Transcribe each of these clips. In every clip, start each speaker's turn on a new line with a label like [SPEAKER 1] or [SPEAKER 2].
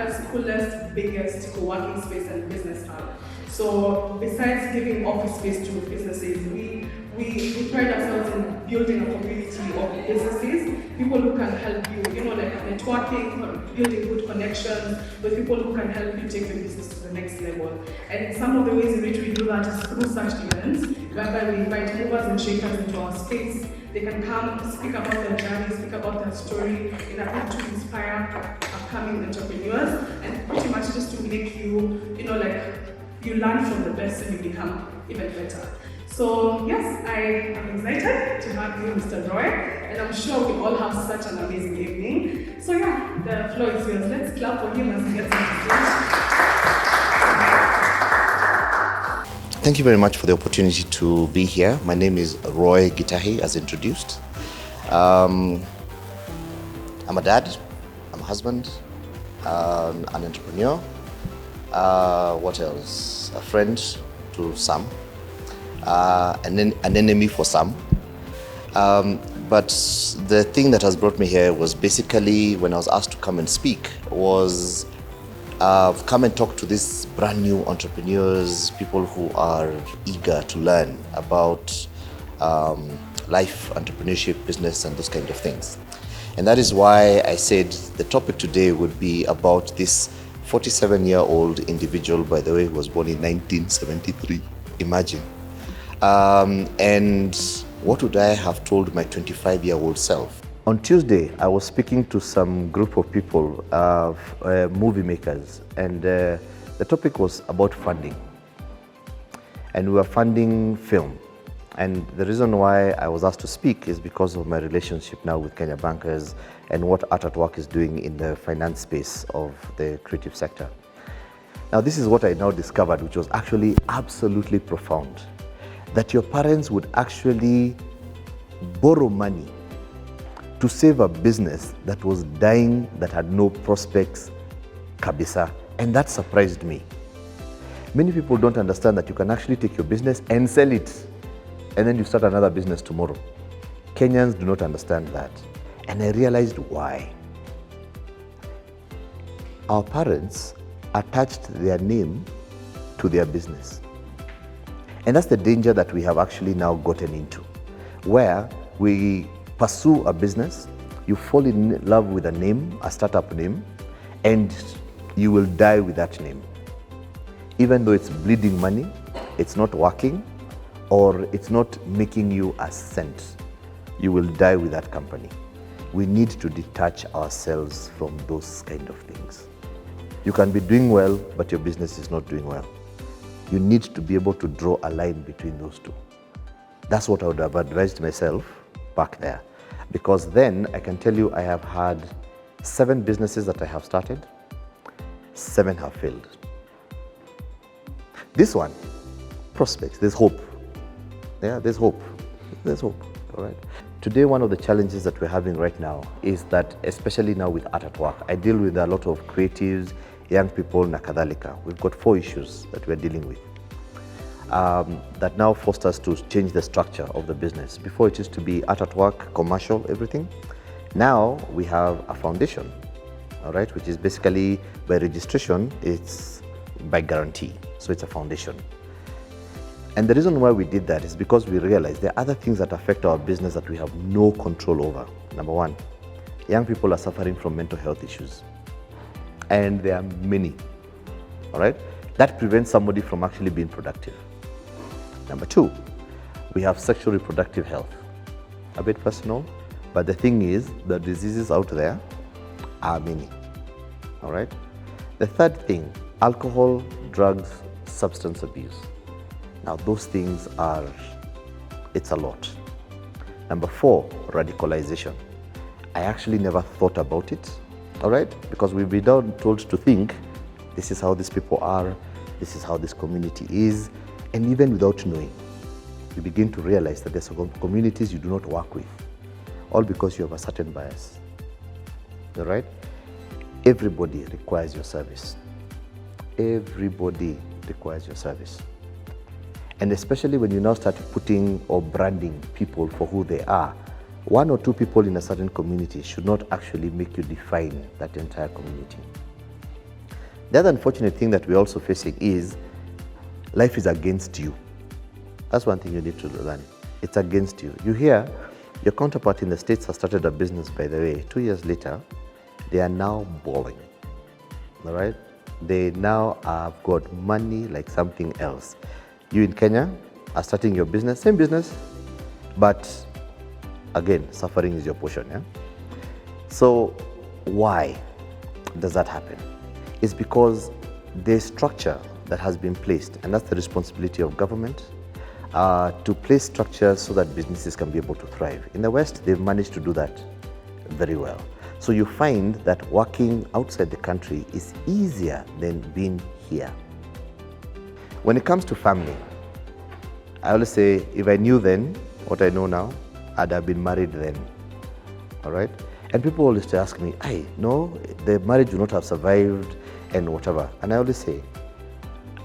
[SPEAKER 1] Africa's coolest, biggest co-working space and business hub. So besides giving office space to businesses, we pride ourselves in building a community of businesses, people who can help you, like networking, building good connections with people who can help you take your business to the next level. And some of the ways in which we do that is through such events, whereby we invite movers and shakers into our space. They can come, speak about their journey, speak about their story in a bid to inspire upcoming entrepreneurs, and pretty much just to make you, you learn from the best and you become even better. So yes, I am excited to have you, Mr. Roy, and I'm sure we all have such an amazing evening. So yeah, the floor is yours. Let's clap for him as he gets on the stage.
[SPEAKER 2] Thank you very much for the opportunity to be here. My name is Roy Gitahi, as introduced. I'm a dad, I'm a husband, an entrepreneur. What else? A friend to some. An enemy for some. But the thing that has brought me here was basically when I was asked to come and speak was come and talk to these brand new entrepreneurs, people who are eager to learn about life, entrepreneurship, business, and those kind of things. And that is why I said the topic today would be about this 47-year-old individual, by the way, who was born in 1973. Imagine. And what would I have told my 25-year-old self? On Tuesday, I was speaking to some group of people, movie makers, and the topic was about funding. And we were funding film. And the reason why I was asked to speak is because of my relationship now with Kenya Bankers and what Art at Work is doing in the finance space of the creative sector. Now, this is what I now discovered, which was actually absolutely profound. That your parents would actually borrow money to save a business that was dying, that had no prospects, kabisa, and that surprised me. Many people don't understand that you can actually take your business and sell it, and then you start another business tomorrow. Kenyans do not understand that, and I realized why. Our parents attached their name to their business. And that's the danger that we have actually now gotten into, where we pursue a business, you fall in love with a name, a startup name, and you will die with that name. Even though it's bleeding money, it's not working, or it's not making you a cent, you will die with that company. We need to detach ourselves from those kind of things. You can be doing well, but your business is not doing well. You need to be able to draw a line between those two. That's what I would have advised myself back there. Because then I can tell you I have had 7 businesses that I have started, 7 have failed. This one, prospects, there's hope. Yeah, there's hope. There's hope, all right? Today, one of the challenges that we're having right now is that, especially now with Art at Work, I deal with a lot of creatives, young people, na kadhalika. We've got 4 issues that we're dealing with that now forced us to change the structure of the business. Before it used to be Art at Work, commercial, everything. Now we have a foundation, all right, which is basically by registration, it's by guarantee. So it's a foundation. And the reason why we did that is because we realized there are other things that affect our business that we have no control over. Number one, young people are suffering from mental health issues. And there are many, all right? That prevents somebody from actually being productive. Number two, we have sexual reproductive health. A bit personal, but the thing is, the diseases out there are many, all right? The third thing, alcohol, drugs, substance abuse. Now those things are, it's a lot. Number four, radicalization. I actually never thought about it, all right? Because we've been told to think, this is how these people are, this is how this community is, and even without knowing, you begin to realize that there's some communities you do not work with, all because you have a certain bias, all right? Everybody requires your service. Everybody requires your service. And especially when you now start putting or branding people for who they are, 1 or 2 people in a certain community should not actually make you define that entire community. The other unfortunate thing that we're also facing is life is against you. That's one thing you need to learn. It's against you. You hear your counterpart in the States has started a business, by the way. 2 years later, they are now balling. All right? They now have got money like something else. You in Kenya are starting your business, same business, but again, suffering is your portion. Yeah? So why does that happen? It's because there's structure that has been placed, and that's the responsibility of government, to place structures so that businesses can be able to thrive. In the West, they've managed to do that very well. So you find that working outside the country is easier than being here. When it comes to family, I always say, if I knew then what I know now, I'd have been married then. All right? And people always ask me, hey, no, the marriage would not have survived and whatever. And I always say,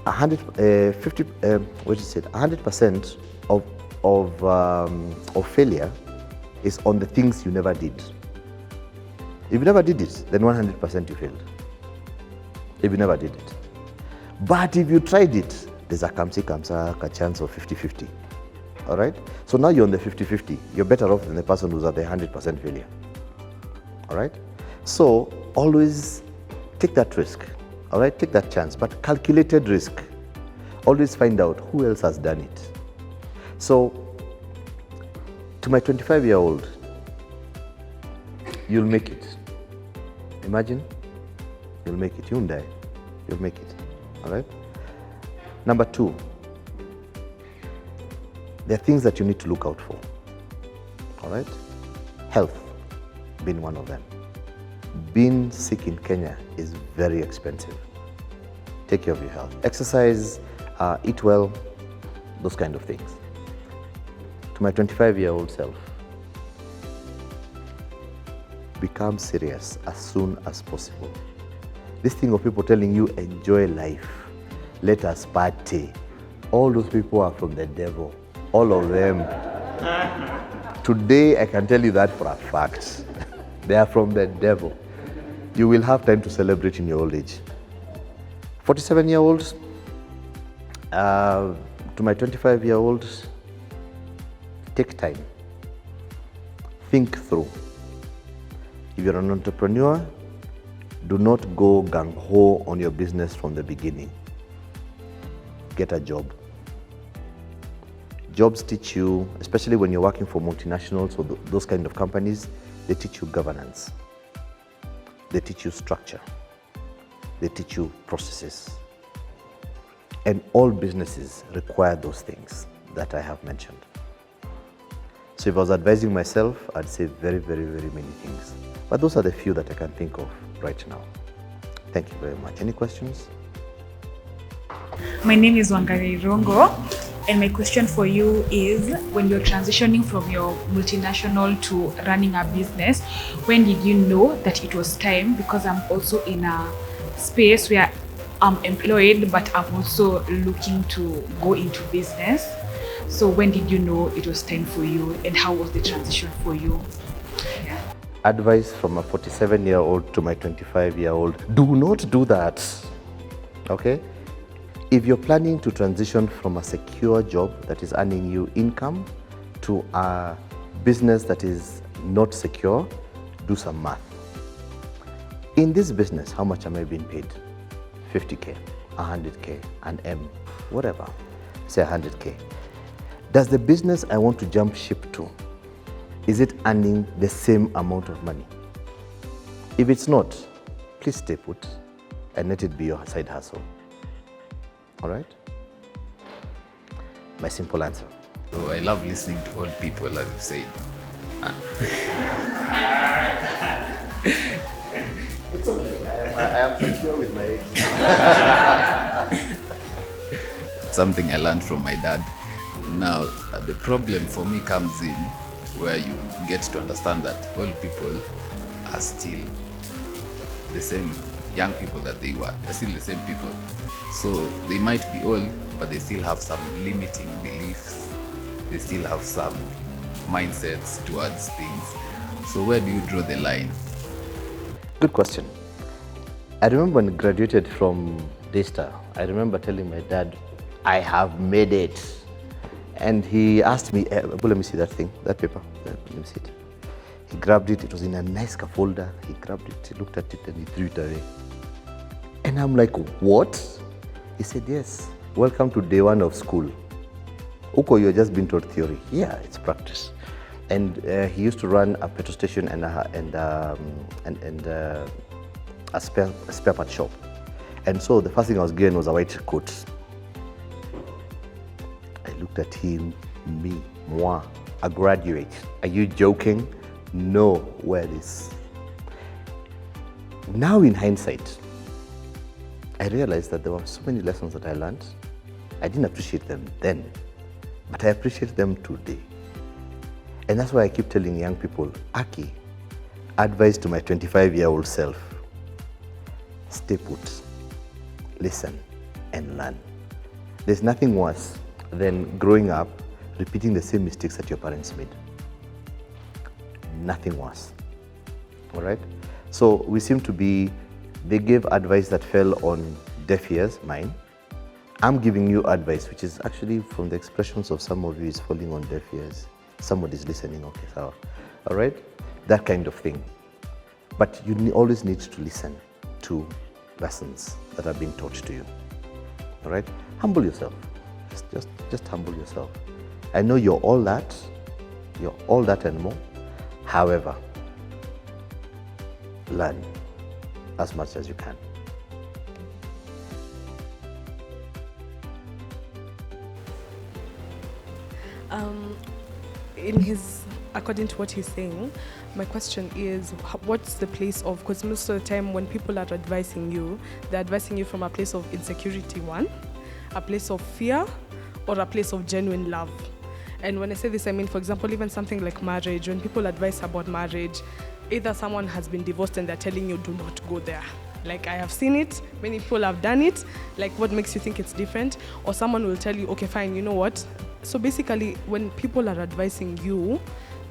[SPEAKER 2] 100% of failure is on the things you never did. If you never did it, then 100% you failed. If you never did it. But if you tried it, there's a chance of 50-50. All right? So now you're on the 50-50. You're better off than the person who's at the 100% failure. All right? So always take that risk. All right? Take that chance, but calculated risk. Always find out who else has done it. So to my 25-year-old, you'll make it. Imagine, you'll make it. You won't die. You'll make it. All right? Number 2, there are things that you need to look out for. All right? Health being one of them. Being sick in Kenya is very expensive. Take care of your health. Exercise, eat well, those kind of things. To my 25-year-old self, become serious as soon as possible. This thing of people telling you, enjoy life, let us party. All those people are from the devil. All of them. Today, I can tell you that for a fact. They are from the devil. You will have time to celebrate in your old age. 47-year-olds, to my 25-year-olds, take time. Think through. If you're an entrepreneur, do not go gung-ho on your business from the beginning. Get a job. Jobs teach you, especially when you're working for multinationals or those kind of companies, they teach you governance. They teach you structure. They teach you processes. And all businesses require those things that I have mentioned. So if I was advising myself, I'd say very, very, very many things. But those are the few that I can think of right now. Thank you very much. Any questions?
[SPEAKER 3] My name is Wangari Rongo, and my question for you is, when you're transitioning from your multinational to running a business, when did you know that it was time? Because I'm also in a space where I'm employed, but I'm also looking to go into business. So when did you know it was time for you, and how was the transition for you? Yeah.
[SPEAKER 2] Advice from a 47-year-old to my 25-year-old, do not do that, okay? If you're planning to transition from a secure job that is earning you income to a business that is not secure, do some math. In this business, how much am I being paid? 50K, 100K, an M, whatever, say 100K. Does the business I want to jump ship to, is it earning the same amount of money? If it's not, please stay put and let it be your side hustle. All right? My simple answer.
[SPEAKER 4] So I love listening to old people, as you said.
[SPEAKER 2] It's okay. I am secure with my age.
[SPEAKER 4] Something I learned from my dad. Now, the problem for me comes in where you get to understand that old people are still the same young people that they were. They're still the same people. So they might be old, but they still have some limiting beliefs. They still have some mindsets towards things. So where do you draw the line?
[SPEAKER 2] Good question. I remember when I graduated from Daystar, I remember telling my dad, I have made it. And he asked me, let me see that thing, that paper, let me see it. He grabbed it, it was in a nice folder. He grabbed it, he looked at it and he threw it away. And I'm like, what? He said, yes, welcome to day one of school. Uko, you're just being taught theory. Yeah, it's practice. And he used to run a petrol station and a spare part shop. And so the first thing I was given was a white coat. I looked at him, moi, a graduate. Are you joking? No, where is? Now in hindsight, I realized that there were so many lessons that I learned. I didn't appreciate them then, but I appreciate them today. And that's why I keep telling young people, Aki, advice to my 25-year-old self, stay put, listen, and learn. There's nothing worse than growing up repeating the same mistakes that your parents made. Nothing worse, all right? So we seem to be, they gave advice that fell on deaf ears, mine. I'm giving you advice, which is actually from the expressions of some of you is falling on deaf ears. Somebody's listening, okay, so, all right? That kind of thing. But you always need to listen to lessons that are being taught to you, all right? Humble yourself, just humble yourself. I know you're all that and more. However, learn as much as you can.
[SPEAKER 1] According to what he's saying, my question is, what's the place of, because most of the time when people are advising you, they're advising you from a place of insecurity, one, a place of fear, or a place of genuine love. And when I say this, I mean, for example, even something like marriage, when people advise about marriage, either someone has been divorced and they're telling you, do not go there. Like, I have seen it, many people have done it, like, what makes you think it's different? Or someone will tell you, okay, fine, you know what? So basically, when people are advising you,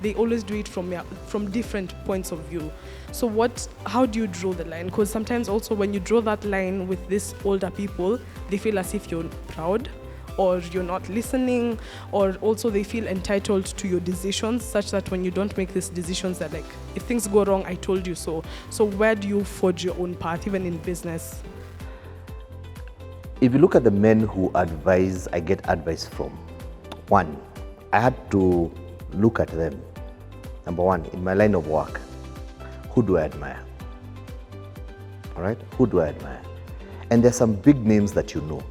[SPEAKER 1] they always do it from different points of view. So how do you draw the line? Because sometimes also when you draw that line with these older people, they feel as if you're proud, or you're not listening, or also they feel entitled to your decisions, such that when you don't make these decisions, they're like, if things go wrong, I told you so. So where do you forge your own path, even in business?
[SPEAKER 2] If you look at the men who advise, I get advice from, one, I had to look at them. Number one, in my line of work, who do I admire? All right, who do I admire? And there's some big names that you know,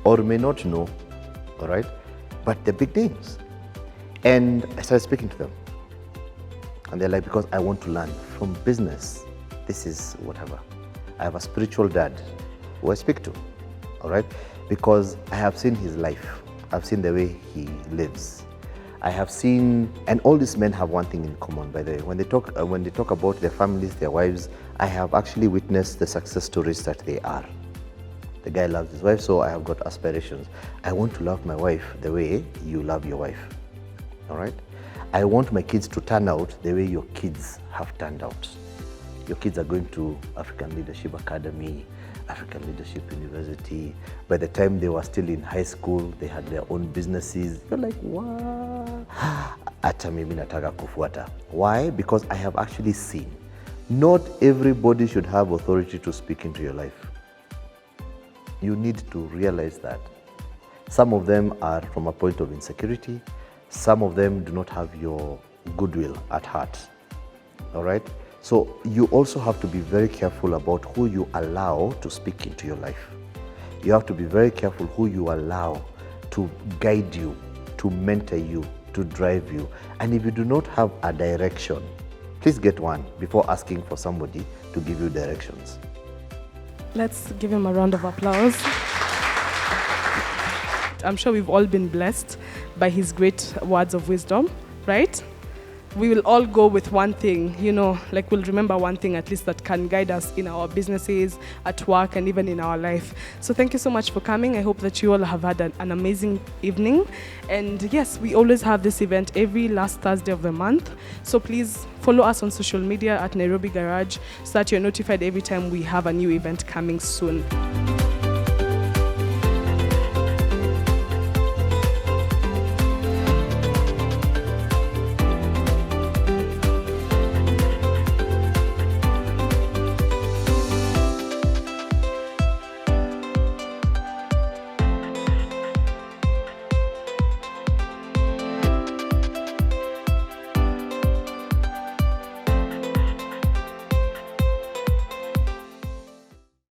[SPEAKER 2] or may not know, all right? But they're big names. And I started speaking to them. And they're like, because I want to learn from business. This is whatever. I have a spiritual dad who I speak to, all right? Because I have seen his life. I've seen the way he lives. I have seen, and all these men have one thing in common, by the way. When they talk about their families, their wives, I have actually witnessed the success stories that they are. The guy loves his wife, so I have got aspirations. I want to love my wife the way you love your wife, all right? I want my kids to turn out the way your kids have turned out. Your kids are going to African Leadership Academy, African Leadership University. By the time they were still in high school, they had their own businesses. You're like, what? Ata mimi nataka kufuata. Why? Because I have actually seen, not everybody should have authority to speak into your life. You need to realize that. Some of them are from a point of insecurity. Some of them do not have your goodwill at heart, all right? So you also have to be very careful about who you allow to speak into your life. You have to be very careful who you allow to guide you, to mentor you, to drive you. And if you do not have a direction, please get one before asking for somebody to give you directions.
[SPEAKER 1] Let's give him a round of applause. I'm sure we've all been blessed by his great words of wisdom, right? we will all go with one thing, you know, like we'll remember one thing at least that can guide us in our businesses, at work, and even in our life. So thank you so much for coming. I hope that you all have had an amazing evening. And yes, we always have this event every last Thursday of the month. So please follow us on social media at Nairobi Garage so that you're notified every time we have a new event coming soon.